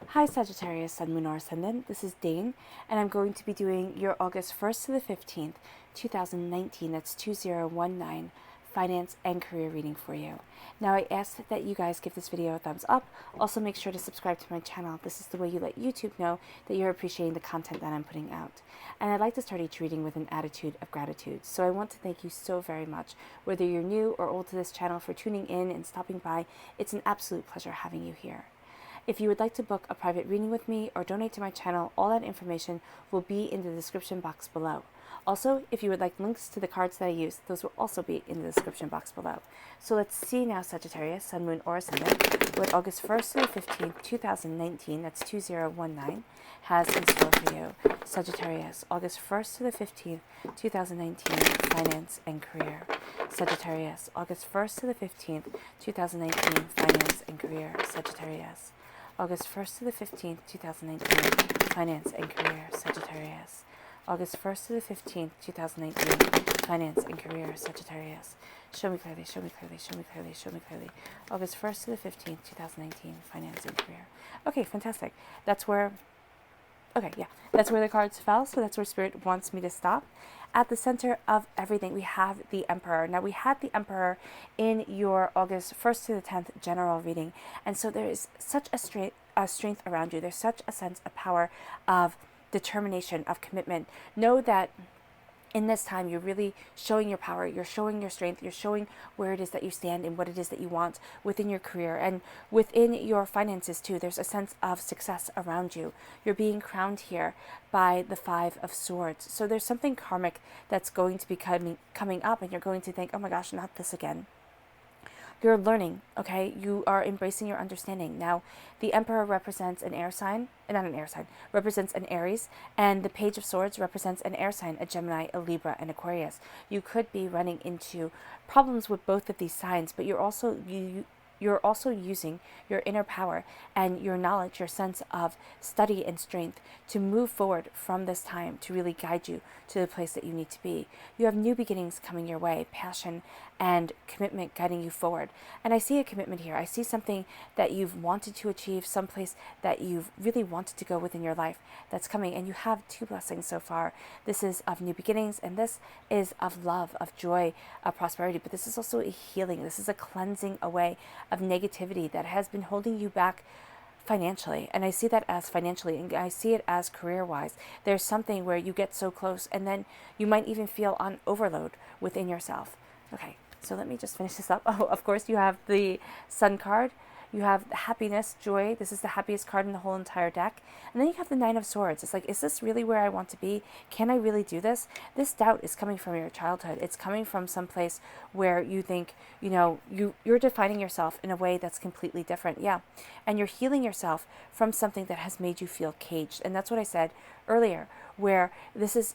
Hi Sagittarius, Sun, Moon, or Ascendant. This is Dane, and I'm going to be doing your August 1st to the 15th, 2019, that's 2019, finance and career reading for you. Now, I ask that you guys give this video a thumbs up. Also, make sure to subscribe to my channel. This is the way you let YouTube know that you're appreciating the content that I'm putting out. And I'd like to start each reading with an attitude of gratitude. So I want to thank you so very much. Whether you're new or old to this channel, for tuning in and stopping by, it's an absolute pleasure having you here. If you would like to book a private reading with me or donate to my channel, all that information will be in the description box below. Also, if you would like links to the cards that I use, those will also be in the description box below. So let's see now, Sagittarius, Sun, Moon, or Ascendant, what August 1st to the 15th, 2019, that's 2019, has in store for you. Sagittarius, August 1st to the 15th, 2019, finance and career. Sagittarius, August 1st to the 15th, 2019, finance and career. Sagittarius, August 1st to the 15th, 2019, finance and career. Sagittarius, August 1st to the 15th, 2019, finance and career. Sagittarius, show me clearly, show me clearly, show me clearly, show me clearly. August 1st to the 15th, 2019, finance and career. Okay, fantastic. That's where the cards fell, so that's where Spirit wants me to stop. At the center of everything, we have the Emperor. Now, we had the Emperor in your August 1st to the 10th general reading, and so there is such a strength around you. There's such a sense of power, of determination, of commitment. Know that in this time, you're really showing your power, you're showing your strength, you're showing where it is that you stand and what it is that you want within your career and within your finances too. There's a sense of success around you. You're being crowned here by the Five of Swords. So there's something karmic that's going to be coming up, and you're going to think, oh my gosh, not this again. You're learning, okay? You are embracing your understanding. Now, the Emperor represents an air sign, not an air sign, represents an Aries, and the Page of Swords represents an air sign, a Gemini, a Libra, and Aquarius. You could be running into problems with both of these signs, but you're also using your inner power and your knowledge, your sense of study and strength to move forward from this time to really guide you to the place that you need to be. You have new beginnings coming your way, passion and commitment guiding you forward. And I see a commitment here. I see something that you've wanted to achieve, someplace that you've really wanted to go within your life that's coming. And you have two blessings so far. This is of new beginnings, and this is of love, of joy, of prosperity. But this is also a healing. This is a cleansing away of negativity that has been holding you back financially. And I see that as financially, and I see it as career-wise. There's something where you get so close, and then you might even feel on overload within yourself. Okay, so let me just finish this up. Oh, of course, you have the Sun card. You have happiness, joy. This is the happiest card in the whole entire deck. And then you have the Nine of Swords. It's like, is this really where I want to be? Can I really do this? This doubt is coming from your childhood. It's coming from some place where you think, you're defining yourself in a way that's completely different. Yeah. And you're healing yourself from something that has made you feel caged. And that's what I said earlier, where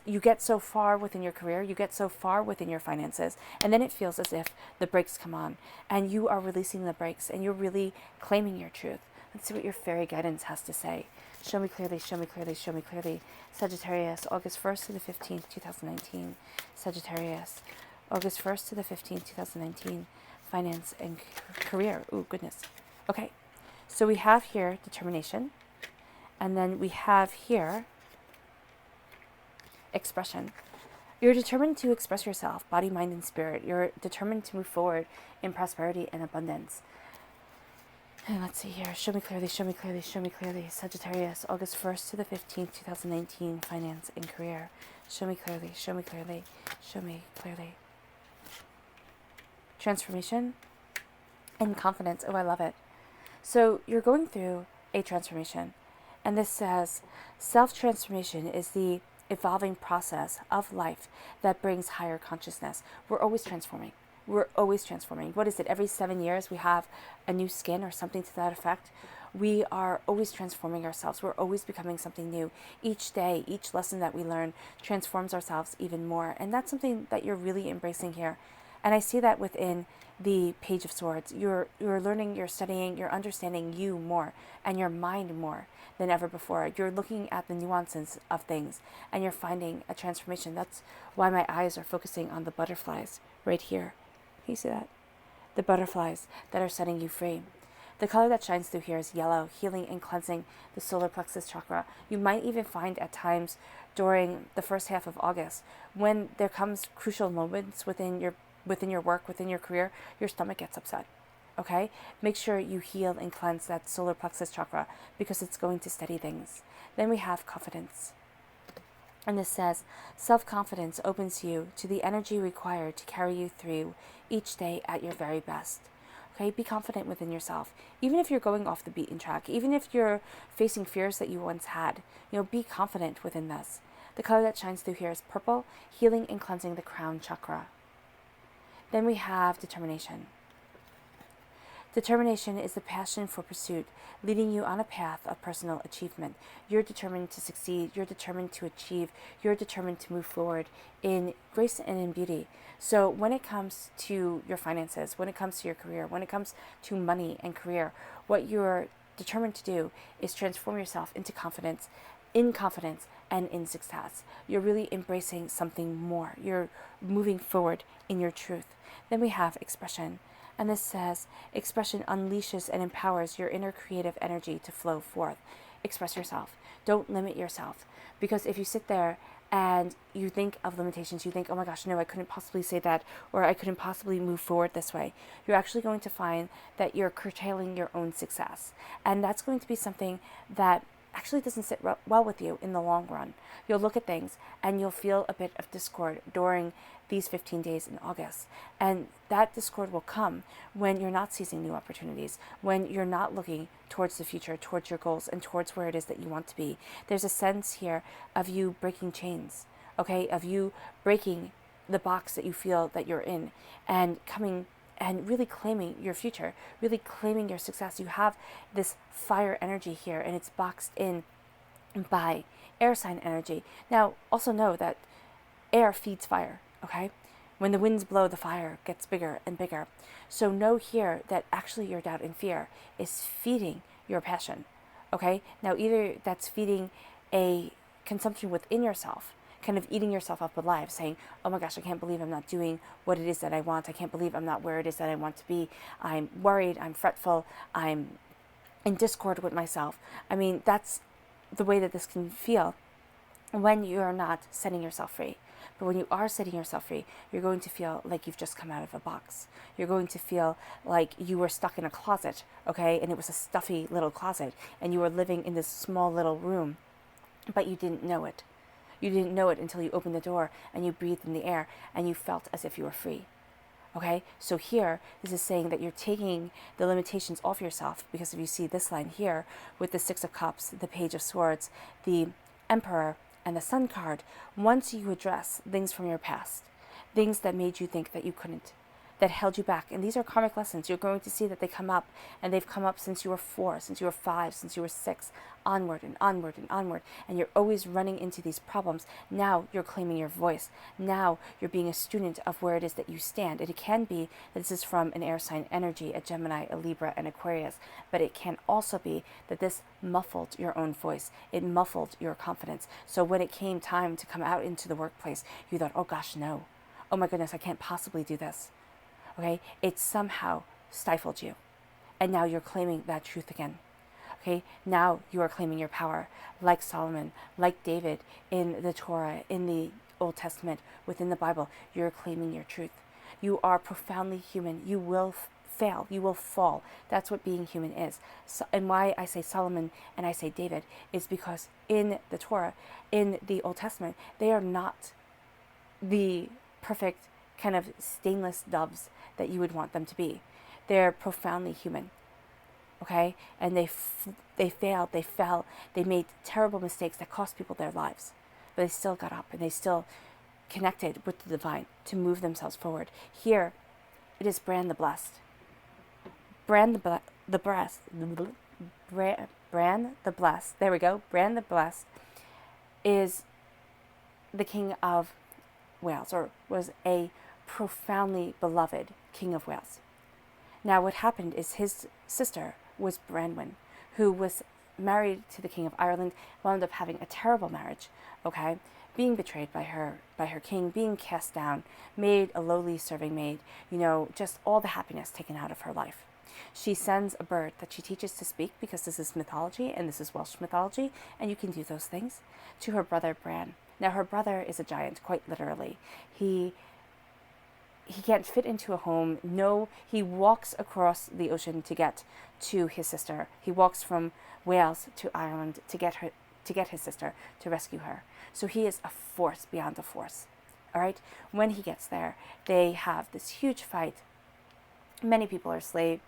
you get so far within your career, you get so far within your finances, and then it feels as if the brakes come on and you are releasing the brakes and you're really claiming your truth. Let's see what your fairy guidance has to say. Show me clearly, show me clearly, show me clearly. Sagittarius, August 1st to the 15th, 2019. Sagittarius, August 1st to the 15th, 2019. Finance and career. Ooh, goodness. Okay, so we have here determination, and then we have here expression. You're determined to express yourself, body, mind, and spirit. You're determined to move forward in prosperity and abundance. And let's see here. Show me clearly, show me clearly, show me clearly. Sagittarius, August 1st to the 15th, 2019, finance and career. Show me clearly, show me clearly, show me clearly. Transformation and confidence. Oh, I love it. So you're going through a transformation. And this says, self-transformation is the evolving process of life that brings higher consciousness. We're always transforming. We're always transforming. What is it? Every 7 years we have a new skin or something to that effect. We are always transforming ourselves. We're always becoming something new. Each day, each lesson that we learn transforms ourselves even more. And that's something that you're really embracing here. And I see that within the Page of Swords. You're learning, you're studying, you're understanding you more and your mind more than ever before. You're looking at the nuances of things and you're finding a transformation. That's why my eyes are focusing on the butterflies right here. Can you see that? The butterflies that are setting you free. The color that shines through here is yellow, healing and cleansing the solar plexus chakra. You might even find at times during the first half of August, when there comes crucial moments within your work, within your career, your stomach gets upset. Okay? Make sure you heal and cleanse that solar plexus chakra because it's going to steady things. Then we have confidence. And this says, self-confidence opens you to the energy required to carry you through each day at your very best. Okay, be confident within yourself. Even if you're going off the beaten track, even if you're facing fears that you once had, be confident within this. The color that shines through here is purple, healing and cleansing the crown chakra. Then we have determination. Determination is the passion for pursuit, leading you on a path of personal achievement. You're determined to succeed, you're determined to achieve, you're determined to move forward in grace and in beauty. So when it comes to your finances, when it comes to your career, when it comes to money and career, what you're determined to do is transform yourself into confidence, in confidence, and in success. You're really embracing something more. You're moving forward in your truth. Then we have expression. And this says, expression unleashes and empowers your inner creative energy to flow forth. Express yourself. Don't limit yourself. Because if you sit there and you think of limitations, you think, oh my gosh, no, I couldn't possibly say that, or I couldn't possibly move forward this way, you're actually going to find that you're curtailing your own success. And that's going to be something that actually doesn't sit well with you in the long run. You'll look at things and you'll feel a bit of discord during these 15 days in August. And that discord will come when you're not seizing new opportunities, when you're not looking towards the future, towards your goals, and towards where it is that you want to be. There's a sense here of you breaking chains, okay, of you breaking the box that you feel that you're in and coming and really claiming your future, really claiming your success. You have this fire energy here, and it's boxed in by air sign energy. Now, also know that air feeds fire, okay? When the winds blow, the fire gets bigger and bigger. So know here that actually your doubt and fear is feeding your passion, okay? Now, either that's feeding a consumption within yourself, kind of eating yourself up alive, saying, oh my gosh, I can't believe I'm not doing what it is that I want. I can't believe I'm not where it is that I want to be. I'm worried, I'm fretful, I'm in discord with myself. I mean, that's the way that this can feel when you're not setting yourself free. But when you are setting yourself free, you're going to feel like you've just come out of a box. You're going to feel like you were stuck in a closet, okay? And it was a stuffy little closet, and you were living in this small little room, but you didn't know it. You didn't know it until you opened the door and you breathed in the air and you felt as if you were free. Okay? So here, this is saying that you're taking the limitations off yourself, because if you see this line here with the Six of Cups, the Page of Swords, the Emperor, and the Sun card, once you address things from your past, things that made you think that you couldn't, that held you back. And these are karmic lessons. You're going to see that they come up, and they've come up since you were 4, since you were 5, since you were 6, onward and onward and onward. And you're always running into these problems. Now you're claiming your voice. Now you're being a student of where it is that you stand. And it can be that this is from an air sign energy, a Gemini, a Libra, and Aquarius. But it can also be that this muffled your own voice. It muffled your confidence. So when it came time to come out into the workplace, you thought, oh gosh, no. Oh my goodness, I can't possibly do this. Okay, it somehow stifled you. And now you're claiming that truth again. Okay, now you are claiming your power, like Solomon, like David in the Torah, in the Old Testament, within the Bible. You're claiming your truth. You are profoundly human. You will fail. You will fall. That's what being human is. So, and why I say Solomon and I say David is because in the Torah, in the Old Testament, they are not the perfect kind of stainless doves that you would want them to be. They're profoundly human, okay? And they failed, they fell, they made terrible mistakes that cost people their lives. But they still got up and they still connected with the divine to move themselves forward. Here, it is Bran the Blessed. Bran the Blessed, there we go. Bran the Blessed is the king of Wales, or was a profoundly beloved king of Wales. Now what happened is his sister was Branwen, who was married to the king of Ireland, wound up having a terrible marriage, okay, being betrayed by her king, being cast down, made a lowly serving maid, just all the happiness taken out of her life. She sends a bird that she teaches to speak, because this is mythology and this is Welsh mythology, and you can do those things, to her brother Bran. Now her brother is a giant, quite literally. He can't fit into a home. No, he walks across the ocean to get to his sister. He walks from Wales to Ireland to get his sister, to rescue her. So he is a force beyond a force. All right. When he gets there, they have this huge fight. Many people are slayed.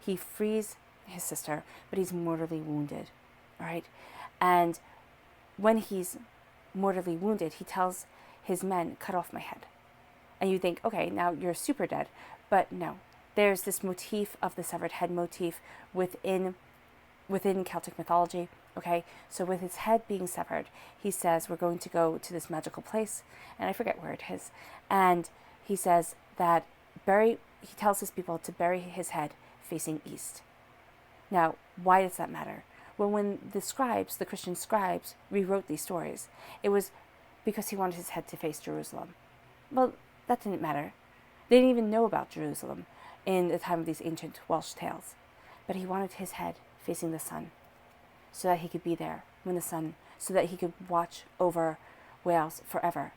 He frees his sister, but he's mortally wounded. All right. And when he's mortally wounded, he tells his men, "Cut off my head." And you think, okay, now you're super dead. But no, there's this motif of the severed head motif within Celtic mythology. Okay, so with his head being severed, he says, we're going to go to this magical place, and I forget where it is. And he says that he tells his people to bury his head facing east. Now, why does that matter? Well, when the Christian scribes, rewrote these stories, it was because he wanted his head to face Jerusalem. Well, that didn't matter. They didn't even know about Jerusalem in the time of these ancient Welsh tales. But he wanted his head facing the sun, so that he could be there when so that he could watch over Wales forever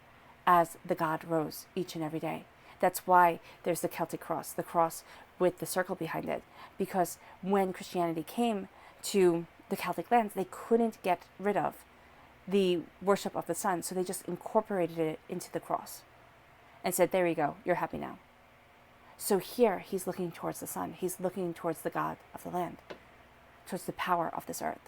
as the god rose each and every day. That's why there's the Celtic cross, the cross with the circle behind it. Because when Christianity came to the Celtic lands, they couldn't get rid of the worship of the sun, so they just incorporated it into the cross and said, there you go, you're happy now. So here, he's looking towards the sun. He's looking towards the God of the land, towards the power of this earth.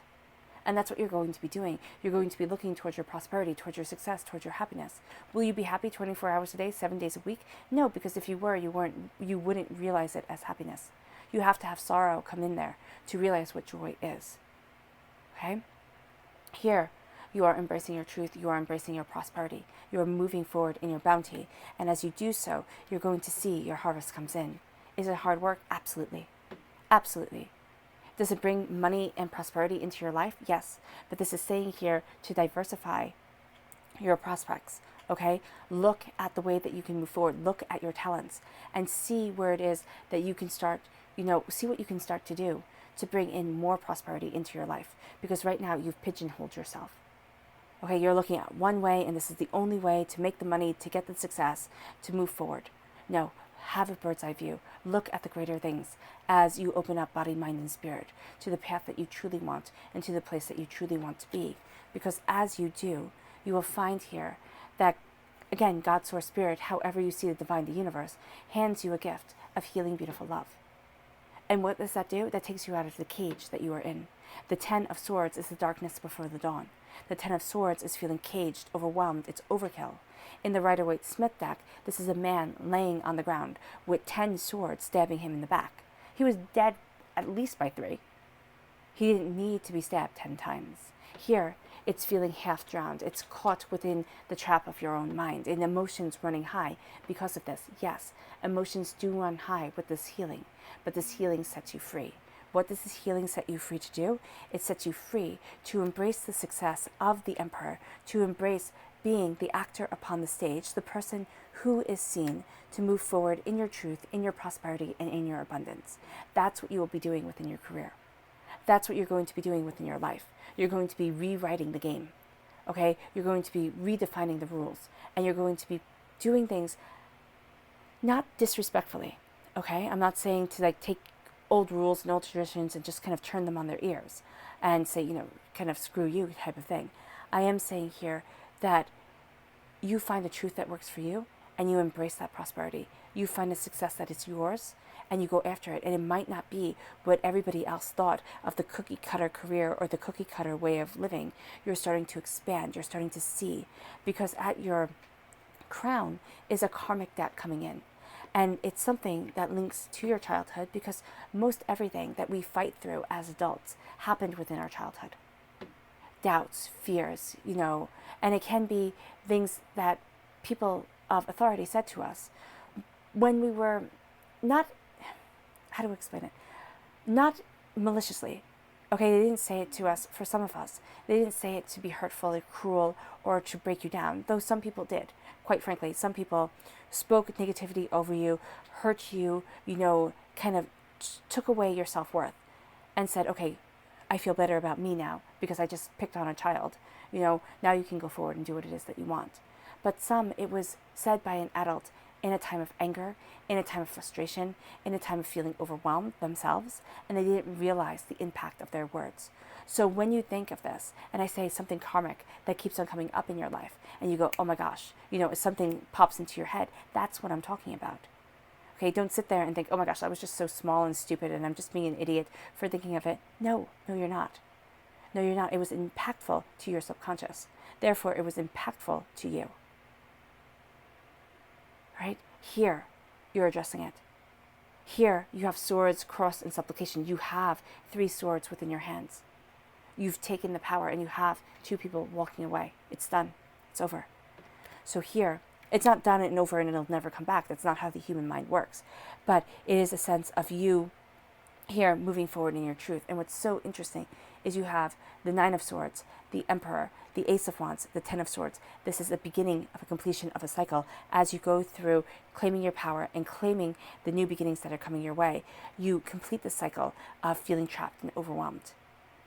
And that's what you're going to be doing. You're going to be looking towards your prosperity, towards your success, towards your happiness. Will you be happy 24 hours a day, 7 days a week? No, because if you were, you wouldn't realize it as happiness. You have to have sorrow come in there to realize what joy is. Okay? Here, you are embracing your truth. You are embracing your prosperity. You are moving forward in your bounty. And as you do so, you're going to see your harvest comes in. Is it hard work? Absolutely. Absolutely. Does it bring money and prosperity into your life? Yes. But this is saying here to diversify your prospects. Okay? Look at the way that you can move forward. Look at your talents and see where it is that you can start, see what you can start to do to bring in more prosperity into your life. Because right now you've pigeonholed yourself. Okay, you're looking at one way, and this is the only way to make the money, to get the success, to move forward. No, have a bird's eye view. Look at the greater things as you open up body, mind, and spirit to the path that you truly want and to the place that you truly want to be. Because as you do, you will find here that, again, God, Source, Spirit, however you see the divine, the universe, hands you a gift of healing, beautiful love. And what does that do? That takes you out of the cage that you are in. The 10 of Swords is the darkness before the dawn. The 10 of Swords is feeling caged, overwhelmed. It's overkill. In the Rider-Waite-Smith deck, this is a man laying on the ground with 10 swords stabbing him in the back. He was dead at least by 3. He didn't need to be stabbed 10 times. Here, it's feeling half drowned. It's caught within the trap of your own mind, and emotions running high because of this. Yes, emotions do run high with this healing, but this healing sets you free. What does this healing set you free to do? It sets you free to embrace the success of the emperor, to embrace being the actor upon the stage, the person who is seen, to move forward in your truth, in your prosperity, and in your abundance. That's what you will be doing within your career. That's what you're going to be doing within your life. You're going to be rewriting the game. Okay? You're going to be redefining the rules. And you're going to be doing things not disrespectfully. Okay? I'm not saying to take old rules and old traditions and just kind of turn them on their ears and say, kind of screw you type of thing. I am saying here that you find the truth that works for you and you embrace that prosperity. You find a success that is yours and you go after it. And it might not be what everybody else thought of the cookie cutter career or the cookie cutter way of living. You're starting to expand. You're starting to see, because at your crown is a karmic debt coming in. And it's something that links to your childhood, because most everything that we fight through as adults happened within our childhood. Doubts, fears, and it can be things that people of authority said to us when we were not, how to explain it, not maliciously, Okay, they didn't say it to us, for some of us. They didn't say it to be hurtful or cruel or to break you down, though some people did. Quite frankly, some people spoke negativity over you, hurt you, kind of took away your self-worth and said, okay, I feel better about me now because I just picked on a child. Now you can go forward and do what it is that you want. But some, it was said by an adult in a time of anger, in a time of frustration, in a time of feeling overwhelmed themselves, and they didn't realize the impact of their words. So when you think of this, and I say something karmic that keeps on coming up in your life, and you go, oh my gosh, if something pops into your head, that's what I'm talking about. Okay, don't sit there and think, oh my gosh, I was just so small and stupid and I'm just being an idiot for thinking of it. No, you're not. No, you're not. It was impactful to your subconscious. Therefore, it was impactful to you. Right? Here, you're addressing it. Here, you have swords, cross, and supplication. You have 3 swords within your hands. You've taken the power and you have 2 people walking away. It's done. It's over. So here, it's not done and over and it'll never come back. That's not how the human mind works. But it is a sense of you here moving forward in your truth. And what's so interesting is you have the 9 of Swords, the Emperor, the Ace of Wands, the 10 of Swords. This is the beginning of a completion of a cycle. As you go through claiming your power and claiming the new beginnings that are coming your way, you complete the cycle of feeling trapped and overwhelmed.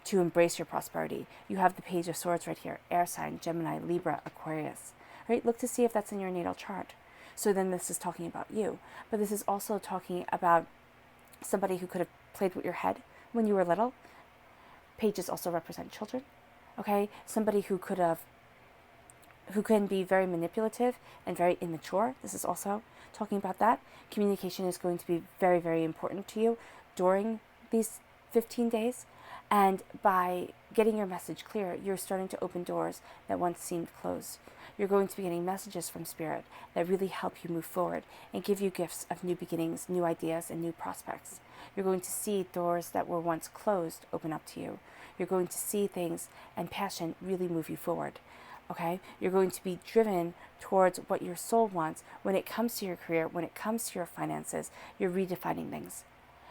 To embrace your prosperity, you have the Page of Swords right here, air sign, Gemini, Libra, Aquarius. Right? Look to see if that's in your natal chart. So then this is talking about you. But this is also talking about somebody who could have played with your head when you were little. Pages also represent children. Okay? Somebody who can be very manipulative and very immature. This is also talking about that. Communication is going to be very, very important to you during these 15 days. And by getting your message clear, you're starting to open doors that once seemed closed. You're going to be getting messages from Spirit that really help you move forward and give you gifts of new beginnings, new ideas, and new prospects. You're going to see doors that were once closed open up to you. You're going to see things and passion really move you forward. Okay? You're going to be driven towards what your soul wants. When it comes to your career, when it comes to your finances, you're redefining things.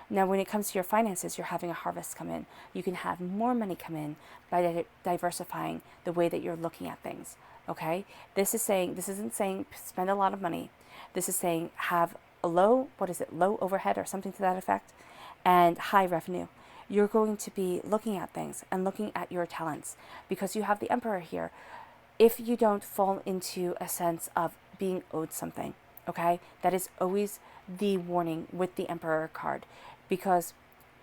Now, when it comes to your finances, you're having a harvest come in. You can have more money come in by diversifying the way that you're looking at things. Okay? This isn't saying spend a lot of money. This is saying have a low overhead or something to that effect, and high revenue. You're going to be looking at things and looking at your talents because you have the Emperor here. If you don't fall into a sense of being owed something, okay, that is always the warning with the Emperor card, because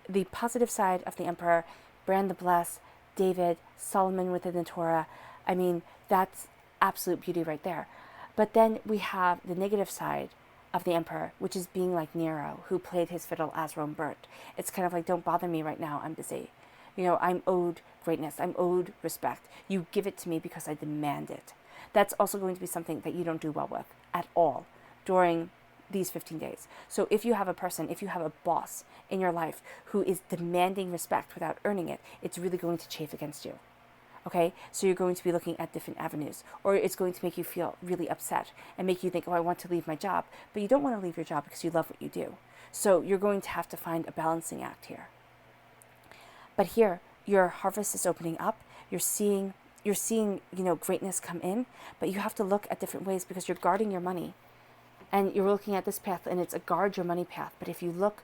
the positive side of the Emperor, Brand the Blessed, David, Solomon within the Torah, I mean, that's absolute beauty right there. But then we have the negative side of the Emperor, which is being like Nero, who played his fiddle as Rome burnt. It's kind of like, don't bother me right now, I'm busy. I'm owed greatness, I'm owed respect. You give it to me because I demand it. That's also going to be something that you don't do well with at all during these 15 days. So if you have a boss in your life who is demanding respect without earning it, it's really going to chafe against you. Okay, so you're going to be looking at different avenues, or it's going to make you feel really upset and make you think, oh, I want to leave my job, but you don't want to leave your job because you love what you do. So you're going to have to find a balancing act here. But here, your harvest is opening up. You're seeing, greatness come in, but you have to look at different ways because you're guarding your money. And you're looking at this path, and it's a guard your money path. But if you look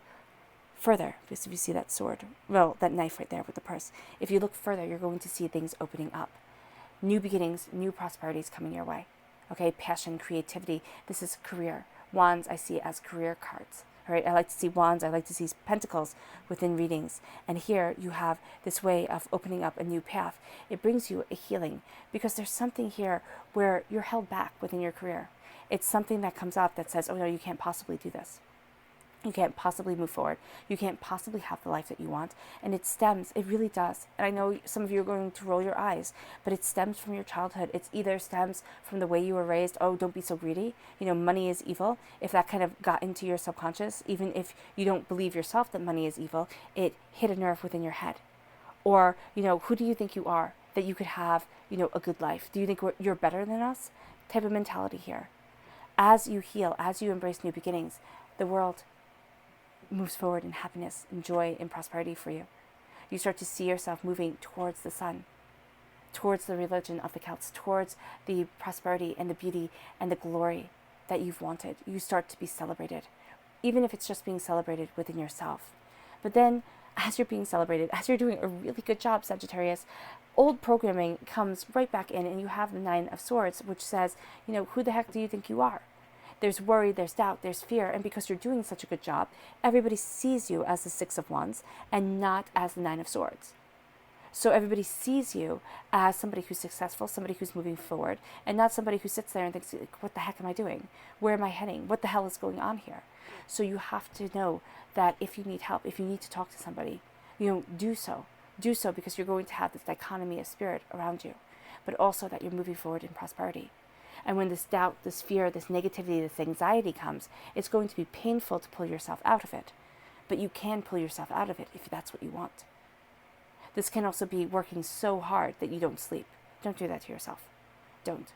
further, because if you see that sword, that knife right there with the purse, if you look further, you're going to see things opening up. New beginnings, new prosperities coming your way. Okay, passion, creativity. This is career. Wands I see as career cards. All right, I like to see wands. I like to see pentacles within readings. And here you have this way of opening up a new path. It brings you a healing because there's something here where you're held back within your career. It's something that comes up that says, oh no, you can't possibly do this. You can't possibly move forward. You can't possibly have the life that you want. And it really does. And I know some of you are going to roll your eyes, but it stems from your childhood. It's either stems from the way you were raised, oh, don't be so greedy. Money is evil. If that kind of got into your subconscious, even if you don't believe yourself that money is evil, it hit a nerve within your head. Or, who do you think you are that you could have, a good life? Do you think you're better than us? Type of mentality here. As you heal, as you embrace new beginnings, the world moves forward in happiness and joy and prosperity for you. You start to see yourself moving towards the sun, towards the religion of the Celts, towards the prosperity and the beauty and the glory that you've wanted. You start to be celebrated, even if it's just being celebrated within yourself. But then, as you're being celebrated, as you're doing a really good job, Sagittarius, old programming comes right back in, and you have the Nine of Swords, which says, who the heck do you think you are? There's worry, there's doubt, there's fear, and because you're doing such a good job, everybody sees you as the Six of Wands and not as the Nine of Swords. So everybody sees you as somebody who's successful, somebody who's moving forward, and not somebody who sits there and thinks, what the heck am I doing? Where am I heading? What the hell is going on here? So you have to know that if you need help, if you need to talk to somebody, do so. Do so because you're going to have this dichotomy of spirit around you, but also that you're moving forward in prosperity. And when this doubt, this fear, this negativity, this anxiety comes, it's going to be painful to pull yourself out of it. But you can pull yourself out of it if that's what you want. This can also be working so hard that you don't sleep. Don't do that to yourself. Don't.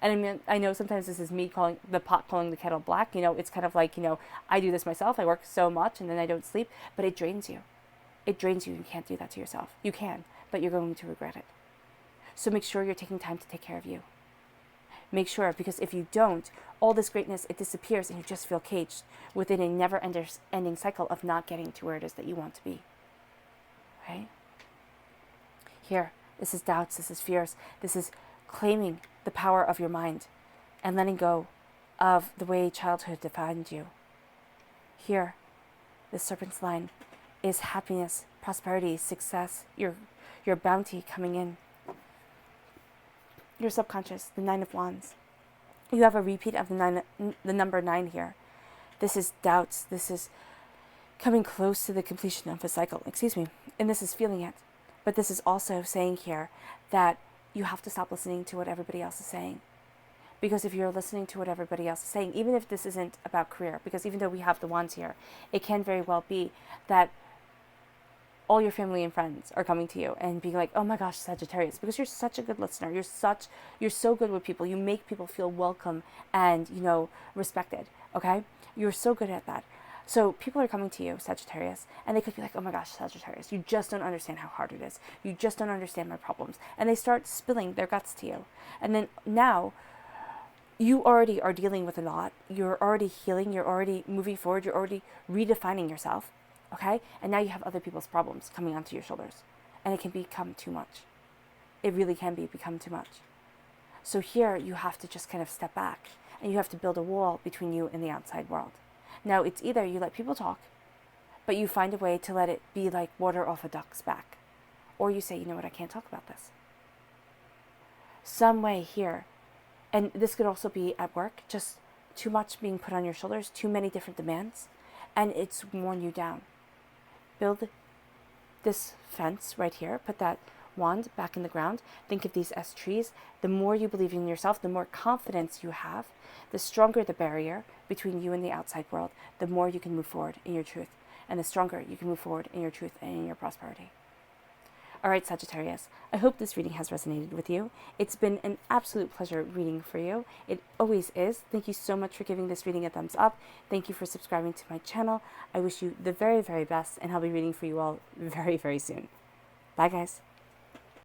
And I know sometimes this is me calling the pot calling the kettle black. It's kind of like, I do this myself. I work so much and then I don't sleep, but it drains you. It drains you. You can't do that to yourself. You can, but you're going to regret it. So make sure you're taking time to take care of you. Make sure, because if you don't, all this greatness, it disappears and you just feel caged within a never-ending cycle of not getting to where it is that you want to be. Right? Here, this is doubts, this is fears, this is claiming the power of your mind and letting go of the way childhood defined you. Here, the serpent's line is happiness, prosperity, success, your bounty coming in. Your subconscious, the Nine of Wands. You have a repeat of the number 9 here. This is doubts. This is coming close to the completion of a cycle. And this is feeling it. But this is also saying here that you have to stop listening to what everybody else is saying. Because if you're listening to what everybody else is saying, even if this isn't about career, because even though we have the wands here, it can very well be that all your family and friends are coming to you and being like, oh my gosh, Sagittarius, because you're such a good listener. You're so good with people. You make people feel welcome and, respected. Okay? You're so good at that. So people are coming to you, Sagittarius, and they could be like, oh my gosh, Sagittarius, you just don't understand how hard it is. You just don't understand my problems. And they start spilling their guts to you. And then now you already are dealing with a lot. You're already healing. You're already moving forward. You're already redefining yourself. Okay? And now you have other people's problems coming onto your shoulders. And it can become too much. It really can become too much. So here you have to just kind of step back. And you have to build a wall between you and the outside world. Now it's either you let people talk, but you find a way to let it be like water off a duck's back. Or you say, you know what, I can't talk about this. Some way here. And this could also be at work. Just too much being put on your shoulders. Too many different demands. And it's worn you down. Build this fence right here. Put that wand back in the ground. Think of these as trees. The more you believe in yourself, the more confidence you have, the stronger the barrier between you and the outside world, the more you can move forward in your truth. And the stronger you can move forward in your truth and in your prosperity. All right, Sagittarius, I hope this reading has resonated with you. It's been an absolute pleasure reading for you. It always is. Thank you so much for giving this reading a thumbs up. Thank you for subscribing to my channel. I wish you the very, very best, and I'll be reading for you all very, very soon. Bye, guys.